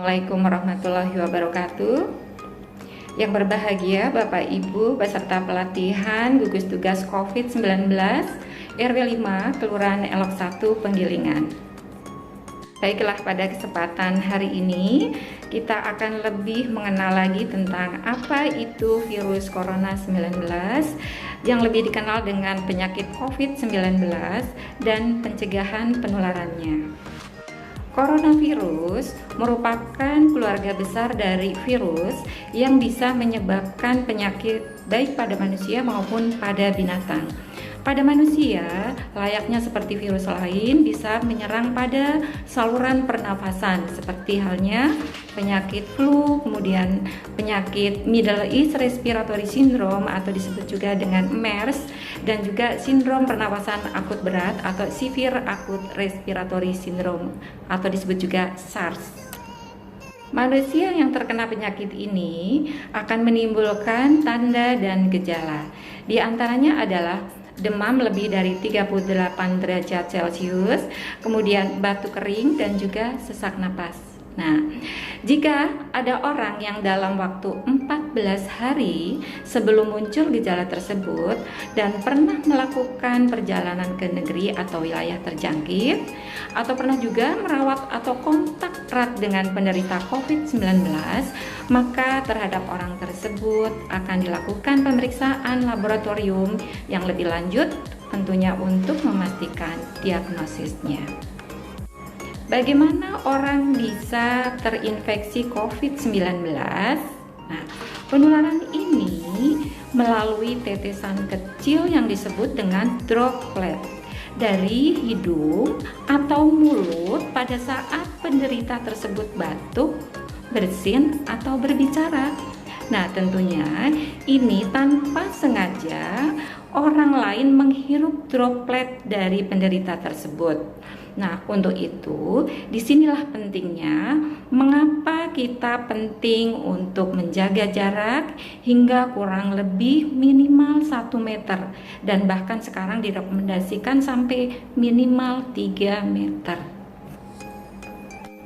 Assalamualaikum warahmatullahi wabarakatuh. Yang berbahagia Bapak Ibu beserta pelatihan gugus tugas COVID-19 RW 5 Kelurahan Elok 1 Penggilingan. Baiklah, pada kesempatan hari ini kita akan lebih mengenal lagi tentang apa itu virus Corona 19 yang lebih dikenal dengan penyakit COVID-19 dan pencegahan penularannya. Coronavirus merupakan keluarga besar dari virus yang bisa menyebabkan penyakit baik pada manusia maupun pada binatang. Pada manusia, layaknya seperti virus lain, bisa menyerang pada saluran pernafasan seperti halnya penyakit flu, kemudian penyakit Middle East Respiratory Syndrome atau disebut juga dengan MERS, dan juga sindrom pernapasan akut berat atau Severe Acute Respiratory Syndrome atau disebut juga SARS. Manusia yang terkena penyakit ini akan menimbulkan tanda dan gejala. Di antaranya adalah demam lebih dari 38 derajat Celcius, kemudian batuk kering dan juga sesak napas. Nah, jika ada orang yang dalam waktu 14 hari sebelum muncul gejala tersebut dan pernah melakukan perjalanan ke negeri atau wilayah terjangkit, atau pernah juga merawat atau kontak erat dengan penderita COVID-19, maka terhadap orang tersebut akan dilakukan pemeriksaan laboratorium yang lebih lanjut, tentunya untuk memastikan diagnosisnya. Bagaimana orang bisa terinfeksi COVID-19? Nah, penularan ini melalui tetesan kecil yang disebut dengan droplet dari hidung atau mulut pada saat penderita tersebut batuk, bersin, atau berbicara. Nah, tentunya ini tanpa sengaja orang lain menghirup droplet dari penderita tersebut. Nah, untuk itu, disinilah pentingnya mengapa kita penting untuk menjaga jarak hingga kurang lebih minimal 1 meter dan bahkan sekarang direkomendasikan sampai minimal 3 meter.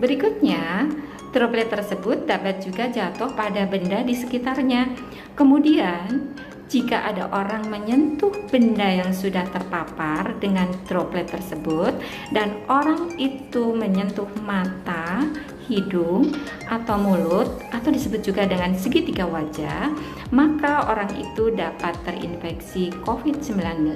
Berikutnya, droplet tersebut dapat juga jatuh pada benda di sekitarnya. Kemudian, jika ada orang menyentuh benda yang sudah terpapar dengan droplet tersebut dan orang itu menyentuh mata, hidung, atau mulut atau disebut juga dengan segitiga wajah, maka orang itu dapat terinfeksi COVID-19.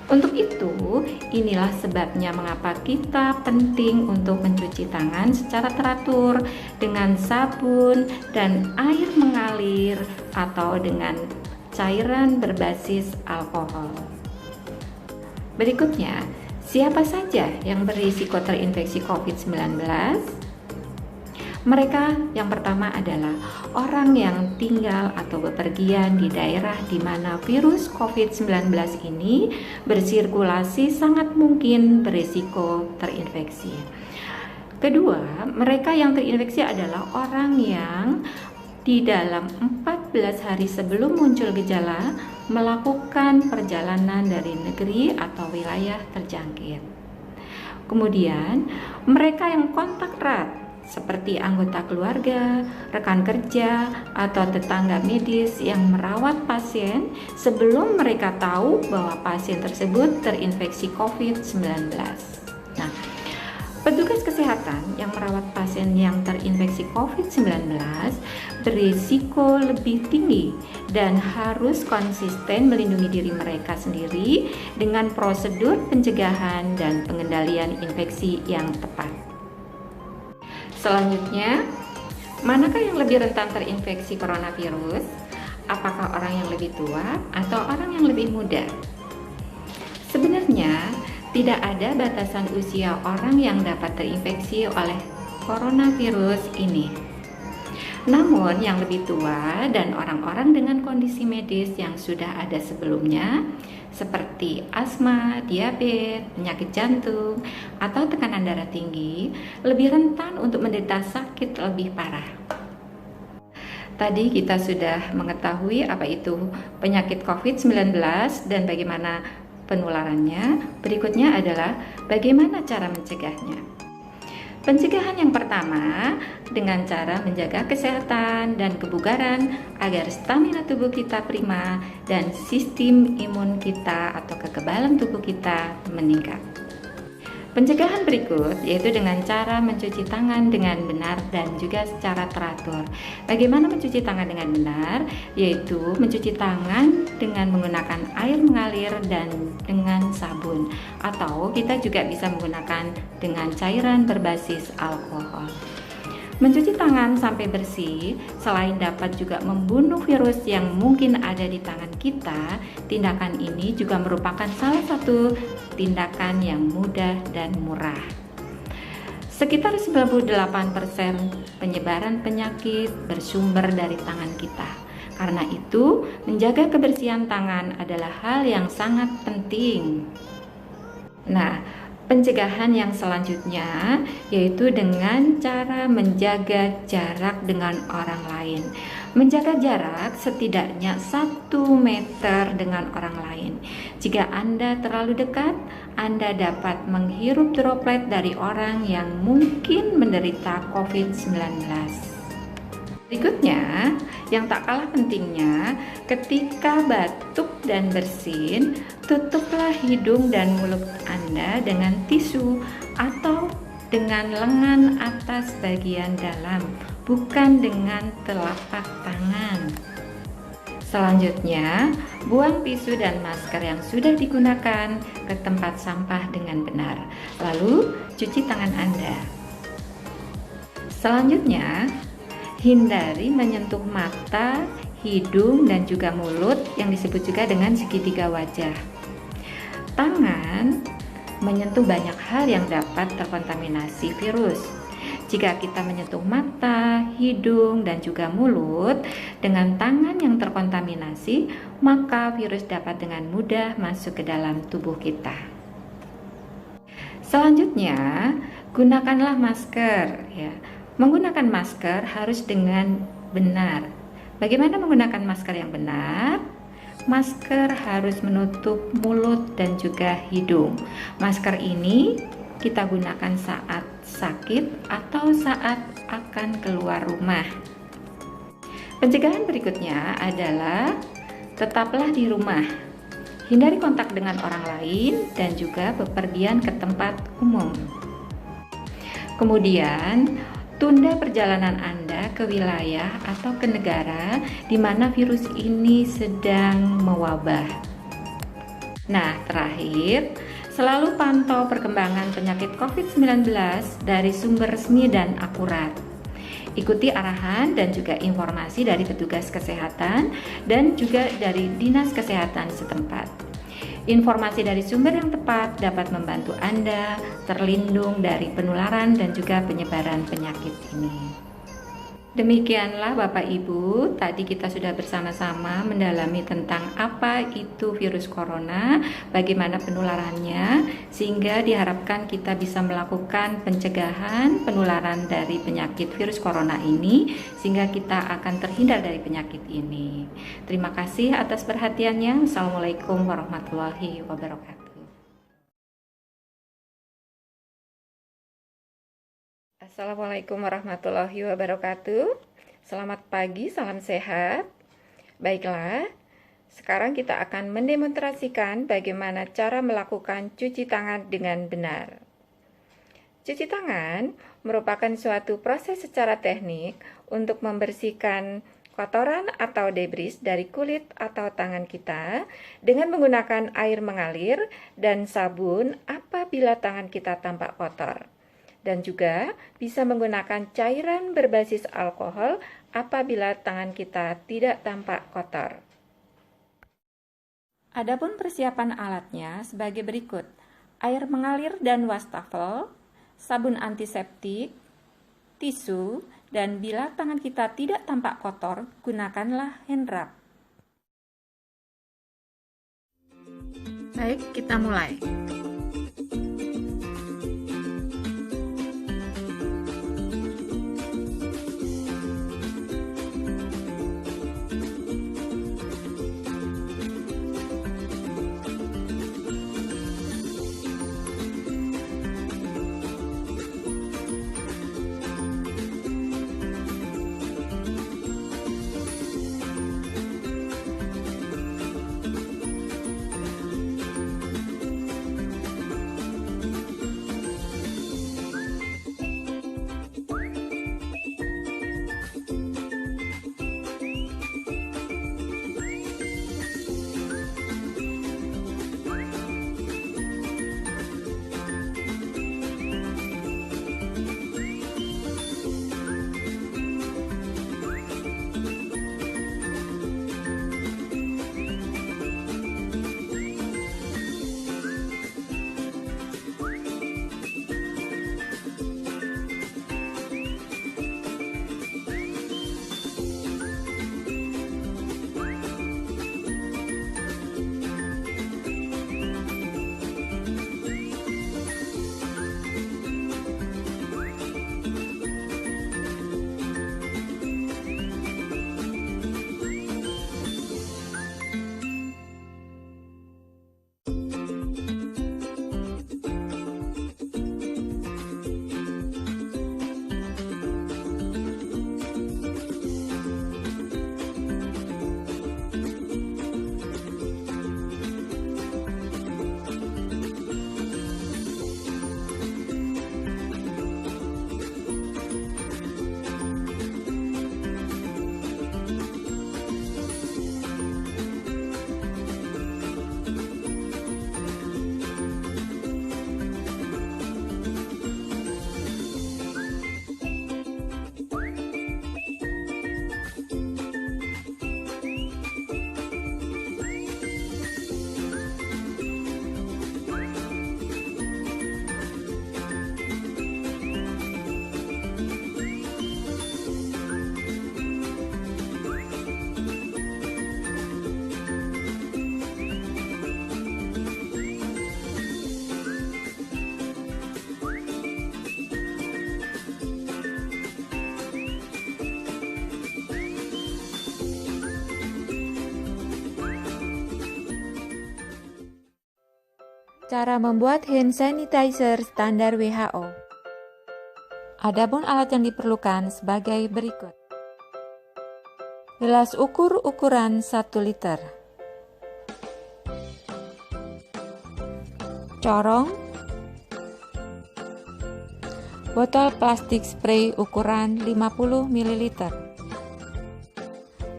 Untuk itu, inilah sebabnya mengapa kita penting untuk mencuci tangan secara teratur dengan sabun dan air mengalir atau dengan cairan berbasis alkohol. Berikutnya, siapa saja yang berisiko terinfeksi COVID-19? Mereka yang pertama adalah orang yang tinggal atau bepergian di daerah di mana virus COVID-19 ini bersirkulasi sangat mungkin berisiko terinfeksi. Kedua, mereka yang terinfeksi adalah orang yang di dalam 14 hari sebelum muncul gejala melakukan perjalanan dari negeri atau wilayah terjangkit. Kemudian, mereka yang kontak erat seperti anggota keluarga, rekan kerja, atau tetangga medis yang merawat pasien sebelum mereka tahu bahwa pasien tersebut terinfeksi COVID-19. Nah, petugas kesehatan yang merawat pasien yang terinfeksi COVID-19 berisiko lebih tinggi dan harus konsisten melindungi diri mereka sendiri dengan prosedur pencegahan dan pengendalian infeksi yang tepat. Selanjutnya, manakah yang lebih rentan terinfeksi coronavirus? Apakah orang yang lebih tua atau orang yang lebih muda? Sebenarnya, tidak ada batasan usia orang yang dapat terinfeksi oleh coronavirus ini. Namun, yang lebih tua dan orang-orang dengan kondisi medis yang sudah ada sebelumnya, seperti asma, diabetes, penyakit jantung, atau tekanan darah tinggi, lebih rentan untuk menderita sakit lebih parah. Tadi kita sudah mengetahui apa itu penyakit COVID-19 dan bagaimana penularannya. Berikutnya adalah bagaimana cara mencegahnya. Pencegahan yang pertama dengan cara menjaga kesehatan dan kebugaran agar stamina tubuh kita prima dan sistem imun kita atau kekebalan tubuh kita meningkat. Pencegahan berikut yaitu dengan cara mencuci tangan dengan benar dan juga secara teratur. Bagaimana mencuci tangan dengan benar? Yaitu mencuci tangan dengan menggunakan air mengalir dan dengan sabun, atau kita juga bisa menggunakan dengan cairan berbasis alkohol. Mencuci tangan sampai bersih selain dapat juga membunuh virus yang mungkin ada di tangan kita, tindakan ini juga merupakan salah satu tindakan yang mudah dan murah. Sekitar 98% penyebaran penyakit bersumber dari tangan kita. Karena itu, menjaga kebersihan tangan adalah hal yang sangat penting. Nah, pencegahan yang selanjutnya yaitu dengan cara menjaga jarak dengan orang lain. Menjaga jarak setidaknya 1 meter dengan orang lain. Jika Anda terlalu dekat, Anda dapat menghirup droplet dari orang yang mungkin menderita COVID-19. Berikutnya, yang tak kalah pentingnya, ketika batuk dan bersin, tutuplah hidung dan mulut Anda dengan tisu atau dengan lengan atas bagian dalam, bukan dengan telapak tangan. Selanjutnya, buang tisu dan masker yang sudah digunakan ke tempat sampah dengan benar. Lalu, cuci tangan Anda. Selanjutnya, hindari menyentuh mata, hidung, dan juga mulut yang disebut juga dengan segitiga wajah. Tangan menyentuh banyak hal yang dapat terkontaminasi virus. Jika kita menyentuh mata, hidung, dan juga mulut dengan tangan yang terkontaminasi, maka virus dapat dengan mudah masuk ke dalam tubuh kita. Selanjutnya, gunakanlah masker ya. Menggunakan masker harus dengan benar. Bagaimana menggunakan masker yang benar? Masker harus menutup mulut dan juga hidung. Masker ini kita gunakan saat sakit atau saat akan keluar rumah. Pencegahan berikutnya adalah tetaplah di rumah. Hindari kontak dengan orang lain dan juga bepergian ke tempat umum. Kemudian, tunda perjalanan Anda ke wilayah atau ke negara di mana virus ini sedang mewabah. Nah, terakhir, selalu pantau perkembangan penyakit COVID-19 dari sumber resmi dan akurat. Ikuti arahan dan juga informasi dari petugas kesehatan dan juga dari dinas kesehatan setempat. Informasi dari sumber yang tepat dapat membantu Anda terlindung dari penularan dan juga penyebaran penyakit ini. Demikianlah Bapak Ibu, tadi kita sudah bersama-sama mendalami tentang apa itu virus corona, bagaimana penularannya, sehingga diharapkan kita bisa melakukan pencegahan penularan dari penyakit virus corona ini, sehingga kita akan terhindar dari penyakit ini. Terima kasih atas perhatiannya. Assalamualaikum warahmatullahi wabarakatuh. Assalamualaikum warahmatullahi wabarakatuh. Selamat pagi, salam sehat. Baiklah, sekarang kita akan mendemonstrasikan bagaimana cara melakukan cuci tangan dengan benar. Cuci tangan merupakan suatu proses secara teknik untuk membersihkan kotoran atau debris dari kulit atau tangan kita dengan menggunakan air mengalir dan sabun apabila tangan kita tampak kotor. Dan juga bisa menggunakan cairan berbasis alkohol apabila tangan kita tidak tampak kotor. Adapun persiapan alatnya sebagai berikut: air mengalir dan wastafel, sabun antiseptik, tisu, dan bila tangan kita tidak tampak kotor, gunakanlah hand rub. Baik, kita mulai. Cara membuat hand sanitizer standar WHO. Adapun alat yang diperlukan sebagai berikut. Gelas ukur ukuran 1 liter. Corong. Botol plastik spray ukuran 50 ml.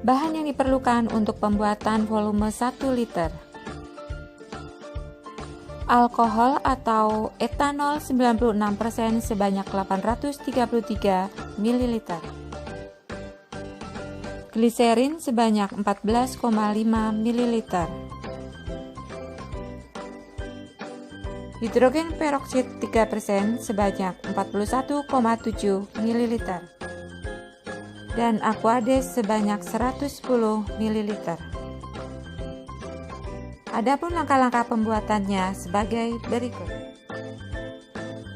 Bahan yang diperlukan untuk pembuatan volume 1 liter. Alkohol atau etanol 96% sebanyak 833 ml. Gliserin sebanyak 14,5 ml. Hidrogen peroksida 3% sebanyak 41,7 ml. Dan Aquades sebanyak 110 ml. Adapun langkah-langkah pembuatannya sebagai berikut.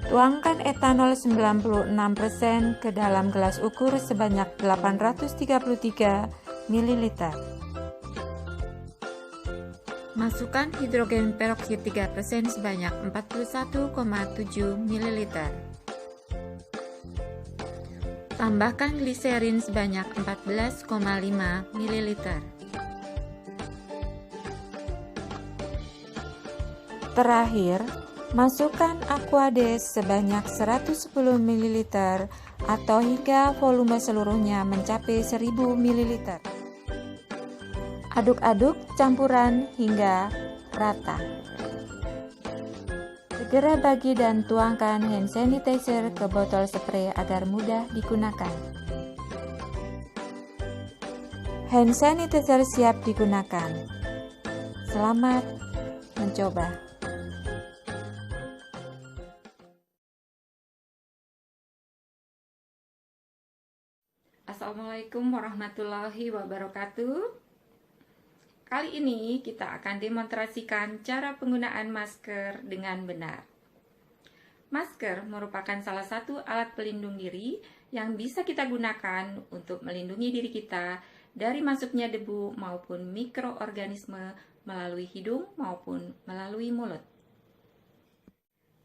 Tuangkan etanol 96% ke dalam gelas ukur sebanyak 833 ml. Masukkan hidrogen peroksida 3% sebanyak 41,7 ml. Tambahkan gliserin sebanyak 14,5 ml. Terakhir, masukkan Aquades sebanyak 110 ml atau hingga volume seluruhnya mencapai 1000 ml. Aduk-aduk campuran hingga rata. Segera bagi dan tuangkan hand sanitizer ke botol spray agar mudah digunakan. Hand sanitizer siap digunakan. Selamat mencoba. Assalamualaikum warahmatullahi wabarakatuh. Kali ini kita akan demonstrasikan cara penggunaan masker dengan benar. Masker merupakan salah satu alat pelindung diri yang bisa kita gunakan untuk melindungi diri kita dari masuknya debu maupun mikroorganisme melalui hidung maupun melalui mulut.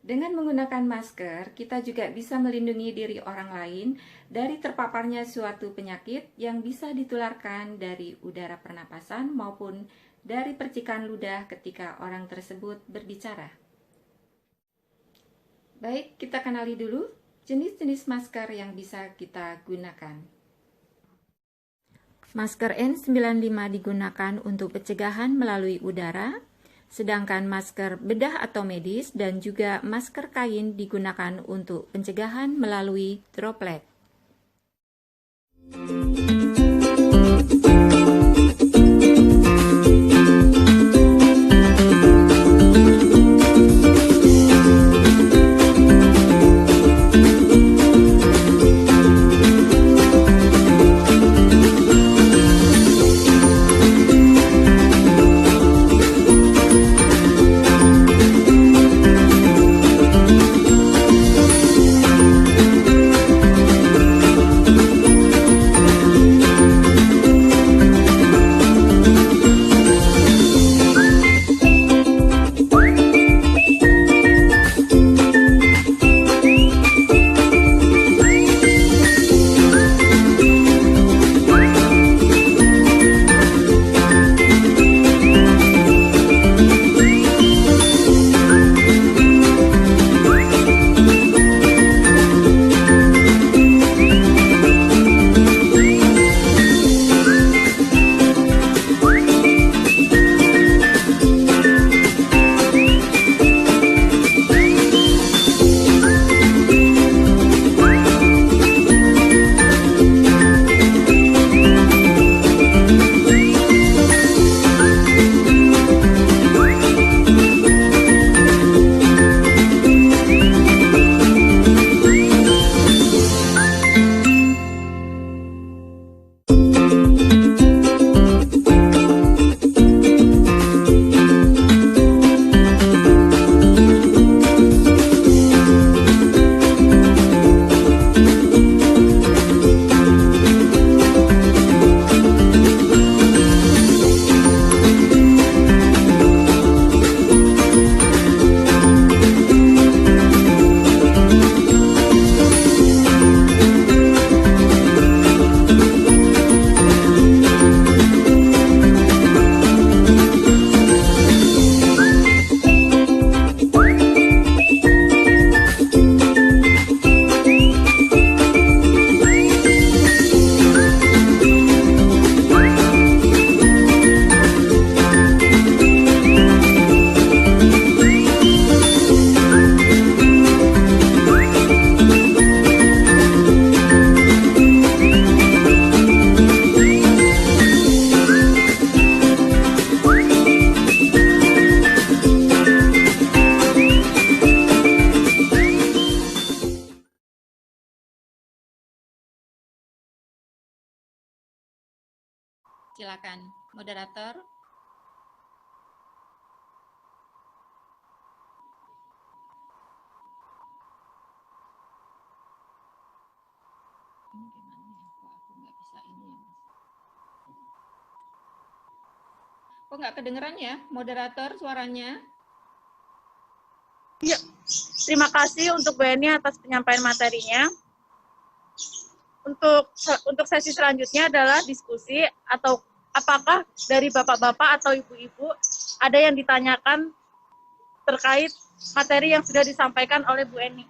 Dengan menggunakan masker, kita juga bisa melindungi diri orang lain dari terpaparnya suatu penyakit yang bisa ditularkan dari udara pernapasan maupun dari percikan ludah ketika orang tersebut berbicara. Baik, kita kenali dulu jenis-jenis masker yang bisa kita gunakan. Masker N95 digunakan untuk pencegahan melalui udara, sedangkan masker bedah atau medis dan juga masker kain digunakan untuk pencegahan melalui droplet. Silakan, moderator. Ini gimana ya? Kok aku nggak bisa ini ya, Mas? Kok nggak kedengeran ya, moderator suaranya? Ya, terima kasih untuk Bu Eni atas penyampaian materinya. Untuk sesi selanjutnya adalah diskusi atau apakah dari bapak-bapak atau ibu-ibu ada yang ditanyakan terkait materi yang sudah disampaikan oleh Bu Eni.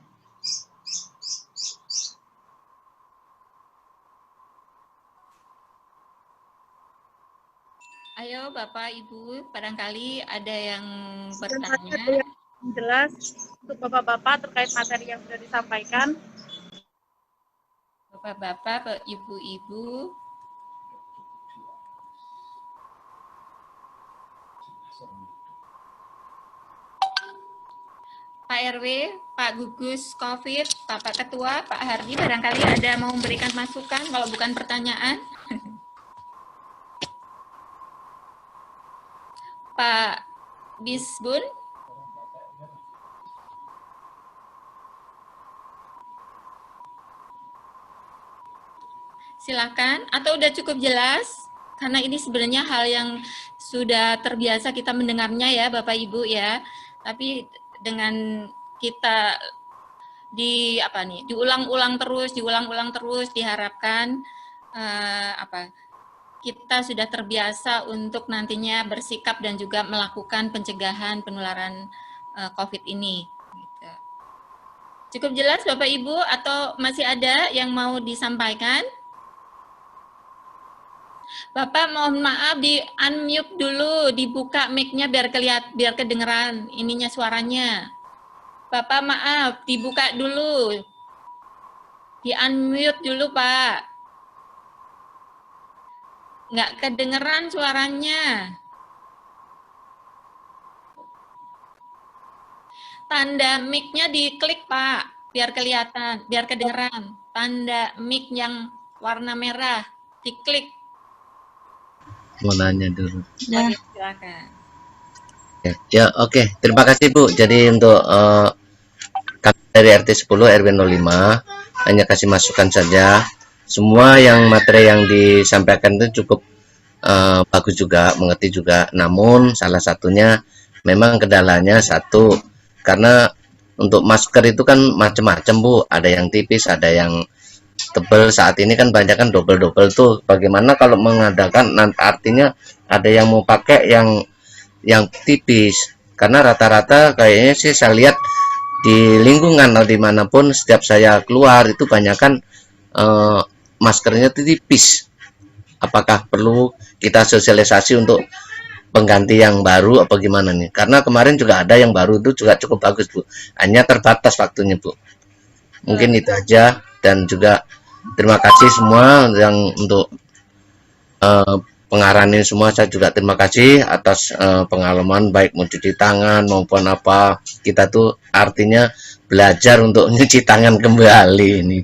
Ayo Bapak Ibu, barangkali ada yang bertanya. Ada yang jelas untuk bapak-bapak terkait materi yang sudah disampaikan. Bapak-bapak, ibu-ibu. Pak RW, Pak Gugus COVID, Bapak Ketua, Pak Hardi, barangkali ada mau memberikan masukan kalau bukan pertanyaan. Pak Bisbun. Silakan, atau udah cukup jelas? Karena ini sebenarnya hal yang sudah terbiasa kita mendengarnya ya Bapak Ibu ya. Tapi dengan kita diulang-ulang terus diharapkan kita sudah terbiasa untuk nantinya bersikap dan juga melakukan pencegahan penularan COVID ini. Cukup jelas Bapak Ibu atau masih ada yang mau disampaikan? Bapak mohon maaf di unmute dulu, dibuka mic-nya biar kedengeran ininya suaranya. Bapak maaf, dibuka dulu. Di unmute dulu, Pak. Nggak kedengeran suaranya. Tanda mic-nya diklik, Pak, biar kelihatan, biar kedengeran. Tanda mic yang warna merah diklik. Mau nanya dulu. Ya. Silakan. Ya, oke. Terima kasih Bu. Jadi untuk kami dari RT 10 RW 05 hanya kasih masukan saja. Semua yang materi yang disampaikan itu cukup bagus juga, mengerti juga. Namun salah satunya memang kendalanya satu, karena untuk masker itu kan macam-macam Bu. Ada yang tipis, ada yang tebal. Saat ini kan banyak kan double-double tuh. Bagaimana kalau mengadakan, artinya ada yang mau pakai yang tipis, karena rata-rata kayaknya sih saya lihat di lingkungan atau dimanapun setiap saya keluar itu banyak kan maskernya tipis. Apakah perlu kita sosialisasi untuk pengganti yang baru apa gimana nih? Karena kemarin juga ada yang baru itu juga cukup bagus Bu, hanya terbatas waktunya Bu. Mungkin itu aja, dan juga terima kasih semua yang untuk pengarahan ini semua. Saya juga terima kasih atas pengalaman baik mencuci tangan maupun apa, kita tuh artinya belajar untuk mencuci tangan kembali ini.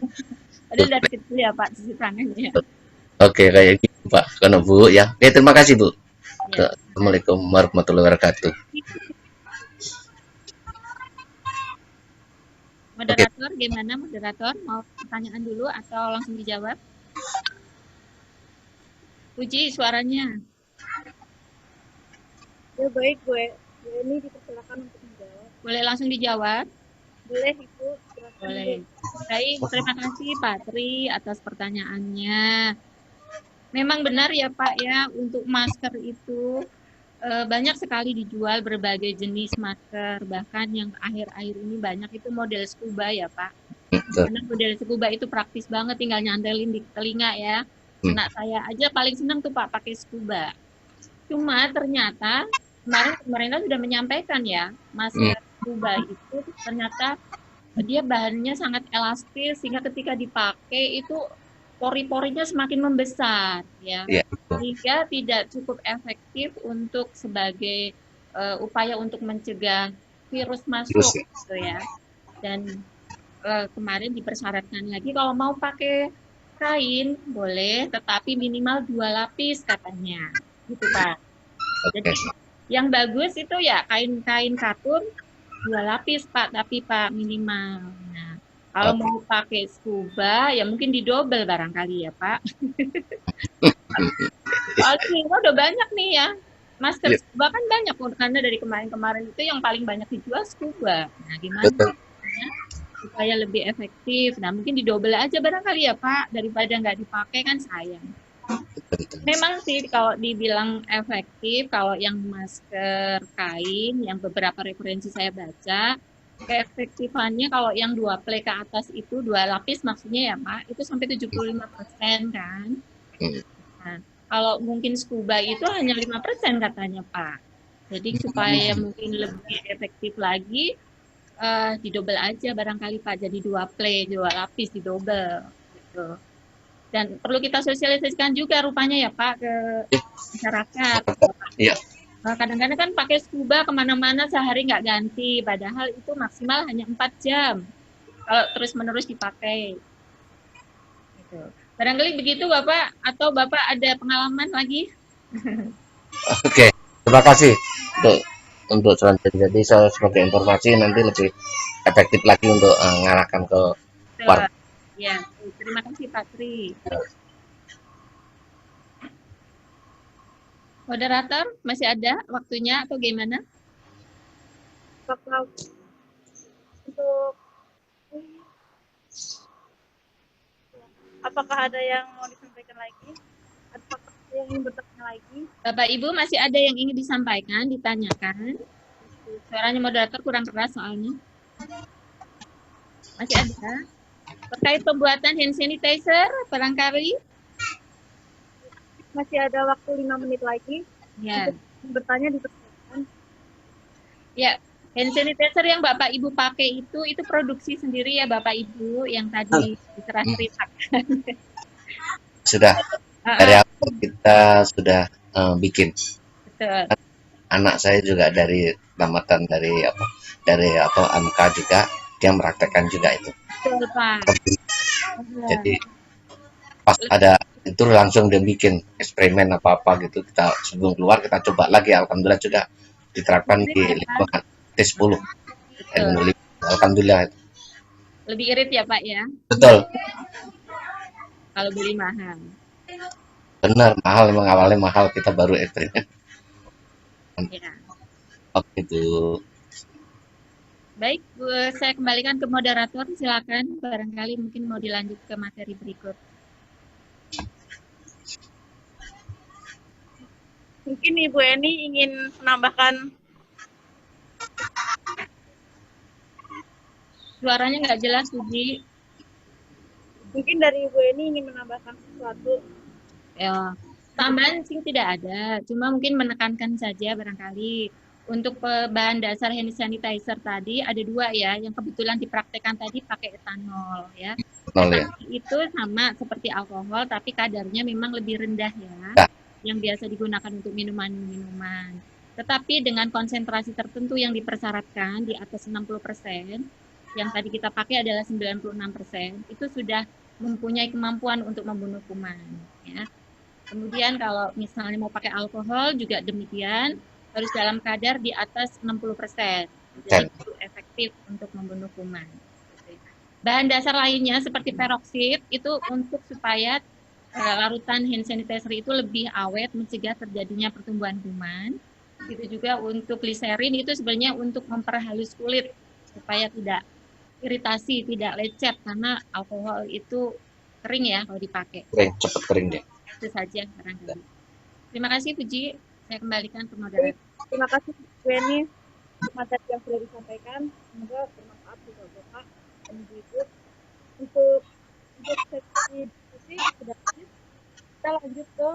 Ada dari kecil ya Pak cuci tangannya. Oke, kayak gitu Pak, karena Bu ya. Oke, terima kasih Bu. Ya. Assalamualaikum warahmatullahi wabarakatuh. Moderator, gimana moderator? Mau pertanyaan dulu atau langsung dijawab? Puji suaranya. Ya baik Bu Eni, dipersilakan untuk menjawab. Boleh langsung dijawab? Boleh Ibu. Boleh. Baik, terima kasih Pak Tri atas pertanyaannya. Memang benar ya Pak ya, untuk masker itu banyak sekali dijual berbagai jenis masker, bahkan yang akhir-akhir ini banyak itu model scuba ya Pak. Karena model scuba itu praktis banget, tinggal nyantelin di telinga ya. Anak saya aja paling senang tuh Pak pakai scuba. Cuma ternyata kemarin pemerintah sudah menyampaikan ya, masker scuba itu ternyata dia bahannya sangat elastis sehingga ketika dipakai itu pori-porinya semakin membesar ya, sehingga tidak cukup efektif untuk sebagai upaya untuk mencegah virus masuk gitu ya. Dan kemarin dipersyaratkan lagi kalau mau pakai Kain boleh, tetapi minimal 2 lapis katanya. Gitu, Pak. Jadi Oke. yang bagus itu ya kain-kain katun 2 lapis, Pak, tapi Pak minimal. Nah, kalau Oke. mau pakai scuba ya mungkin didobel barangkali ya, Pak. Soalnya minggu udah banyak nih ya. Masker Iya, scuba kan banyak karena dari kemarin-kemarin itu yang paling banyak dijual scuba. Nah, gimana betul. caranya supaya lebih efektif? Nah, mungkin didobel aja barangkali ya, Pak, daripada nggak dipakai kan sayang. Betul. Memang sih kalau dibilang efektif, kalau yang masker kain, yang beberapa referensi saya baca, keefektifannya kalau yang 2 play ke atas itu, 2 lapis maksudnya ya Pak, itu sampai 75% kan. Hmm. Nah, kalau mungkin scuba itu hanya 5% katanya Pak. Jadi supaya mungkin lebih efektif lagi, didobel aja barangkali Pak, jadi 2 play, 2 lapis didobel gitu. Dan perlu kita sosialisasikan juga rupanya ya Pak ke masyarakat. Iya, Kadang-kadang kan pakai scuba kemana-mana sehari nggak ganti, padahal itu maksimal hanya 4 jam kalau terus-menerus dipakai. Gitu. Barangkali begitu Bapak, atau Bapak ada pengalaman lagi? oke. Terima kasih untuk selanjutnya. Jadi saya sebagai informasi nanti lebih efektif lagi untuk mengarahkan ke warga. Ya, terima kasih Pak Tri. Moderator, masih ada waktunya atau gimana? Apakah untuk apakah ada yang mau disampaikan lagi? Apakah ada yang ingin bertanya lagi? Bapak Ibu masih ada yang ingin disampaikan, ditanyakan? Suaranya moderator kurang keras soalnya. Masih ada? Terkait pembuatan hand sanitizer, barangkali? Masih ada waktu 5 menit lagi Ya. untuk bertanya dipersilakan. Ya, hand sanitizer yang Bapak Ibu pakai itu produksi sendiri ya Bapak Ibu yang tadi diserah ceritakan. Sudah dari awal kita sudah bikin. Betul. Anak saya juga dari tamatan dari AMK juga, dia mempraktekkan juga itu. Betul, Pak. Jadi pas ada itu langsung dia bikin eksperimen apa-apa gitu, kita sebelum keluar kita coba lagi, alhamdulillah juga diterapkan di lingkungan T10 Betul. alhamdulillah. Lebih irit ya Pak ya, Betul, kalau beli mahal. benar mahal, emang awalnya mahal, kita baru eksperimen. Ya. Oke itu. Baik, Bu, saya kembalikan ke moderator, silakan. Barangkali mungkin mau dilanjut ke materi berikut. Mungkin Ibu Eni ingin menambahkan. Suaranya nggak jelas, Puji. Mungkin dari Ibu Eni ingin menambahkan sesuatu. Ya, tambahan sih tidak ada, cuma mungkin menekankan saja barangkali untuk bahan dasar hand sanitizer tadi ada 2 ya, yang kebetulan dipraktekkan tadi pakai etanol ya. Ya. Etanol itu sama seperti alkohol tapi kadarnya memang lebih rendah ya, yang biasa digunakan untuk minuman-minuman. Tetapi dengan konsentrasi tertentu yang dipersyaratkan di atas 60%, yang tadi kita pakai adalah 96%, itu sudah mempunyai kemampuan untuk membunuh kuman ya. Kemudian kalau misalnya mau pakai alkohol juga demikian, harus dalam kadar di atas 60%. Jadi itu efektif untuk membunuh kuman. Bahan dasar lainnya seperti peroksid itu untuk supaya larutan hand sanitizer itu lebih awet, mencegah terjadinya pertumbuhan kuman. Itu juga untuk gliserin itu sebenarnya untuk memperhalus kulit supaya tidak iritasi, tidak lecet karena alkohol itu kering ya kalau dipakai. Cepat kering deh. Itu saja barangkali. Terima kasih Puji. Saya kembalikan ke moderator. Terima kasih Bu Eni materi yang sudah disampaikan. Semoga bermanfaat juga Bapak dan Ibu. Untuk sesi diskusi sudah kita lanjut ke